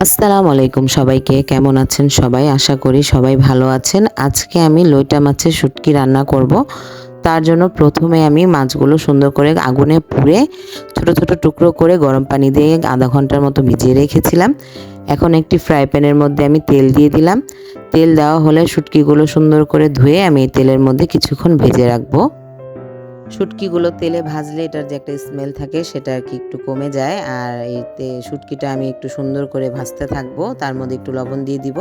আসসালামু আলাইকুম সবাইকে, কেমন আছেন সবাই? আশা করি সবাই ভালো আছেন। আজকে আমি লইটা মাছের শুটকি রান্না করব। তার জন্য প্রথমে আমি মাছগুলো সুন্দর করে আগুনে পুড়ে ছোট ছোট টুকরো করে গরম পানি দিয়ে আধা ঘন্টার মতো ভিজিয়ে রেখেছিলাম। এখন একটি ফ্রাই প্যানের মধ্যে আমি তেল দিয়ে দিলাম। তেল দেওয়া হলে শুটকিগুলো সুন্দর করে ধুয়ে আমি এই তেলের মধ্যে কিছুক্ষণ ভেজে রাখবো। শুটকিগুলো তেলে ভাজলে এটার যে একটা স্মেল থাকে সেটা আর কি একটু কমে যায়। আর এই শুটকিটা আমি একটু সুন্দর করে ভাজতে থাকবো, তার মধ্যে একটু লবণ দিয়ে দিব।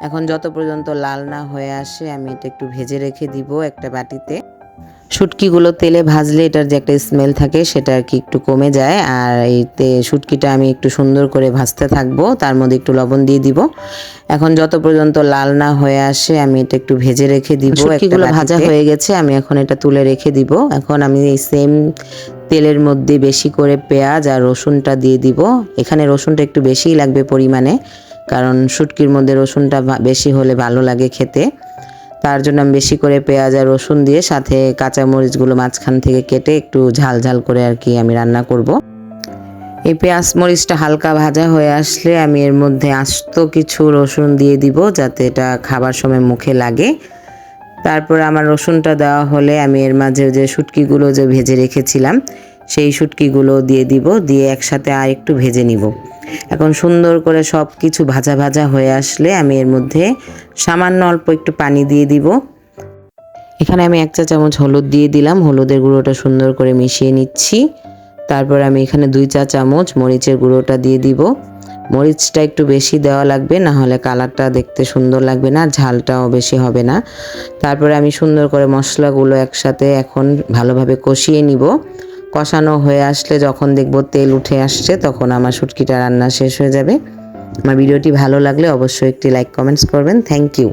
এখন যত পর্যন্ত লাল না হয়ে আসে আমি এটা একটু ভেজে রেখে দিব একটা বাটিতে। শুটকিগুলো তেলে ভাজলে এটার যে একটা স্মেল থাকে সেটা আর কি একটু কমে যায়। আর এই শুটকিটা আমি একটু সুন্দর করে ভাজতে থাকবো, তার মধ্যে একটু লবণ দিয়ে দিব। এখন যত পর্যন্ত লাল না হয়ে আসে আমি এটা একটু ভেজে রেখে দিব। শুটকিগুলো ভাজা হয়ে গেছে, আমি এখন এটা তুলে রেখে দিব। এখন আমি এই সেম তেলের মধ্যে বেশি করে পেঁয়াজ আর রসুনটা দিয়ে দিব। এখানে রসুনটা একটু বেশিই লাগবে পরিমাণে, কারণ শুটকির মধ্যে রসুনটা বেশি হলে ভালো লাগে খেতে। তার জন্য আমি বেশি করে পেঁয়াজ আর রসুন দিয়ে সাথে কাঁচা মরিচগুলো মাঝখান থেকে কেটে একটু ঝাল ঝাল করে আর কি আমি রান্না করব। এই পেঁয়াজ মরিচটা হালকা ভাজা হয়ে আসলে আমি এর মধ্যে আস্ত কিছু রসুন দিয়ে দিব, যাতে এটা খাবার সময় মুখে লাগে। তারপর আমার রসুনটা দেওয়া হলে আমি এর মাঝে যে শুটকিগুলো যে ভেজে রেখেছিলাম সেই শুটকিগুলো দিয়ে দিব, দিয়ে একসাথে আর একটু ভেজে নিব। এখন সুন্দর করে সব কিছু ভাজা ভাজা হয়ে আসলে আমি এর মধ্যে সামান্য অল্প একটু পানি দিয়ে দিব। এখানে আমি 1 চা চামচ হলুদ দিয়ে দিলাম, হলুদের গুঁড়োটা সুন্দর করে মিশিয়ে নিচ্ছি। তারপর আমি এখানে 2 চা চামচ মরিচের গুঁড়োটা দিয়ে দিব। মরিচটা একটু বেশি দেওয়া লাগবে, না হলে কালারটা দেখতে সুন্দর লাগবে না, ঝালটাও বেশি হবে না। তারপরে আমি সুন্দর করে মশলাগুলো একসাথে এখন ভালোভাবে কষিয়ে নিব। কষানো হয়ে আসলে যখন দেখব তেল উঠে আসছে তখন আমার শুটকিটা রান্না শেষ হয়ে যাবে। আমার ভিডিওটি ভালো লাগলে অবশ্যই একটি লাইক কমেন্টস করবেন। Thank you.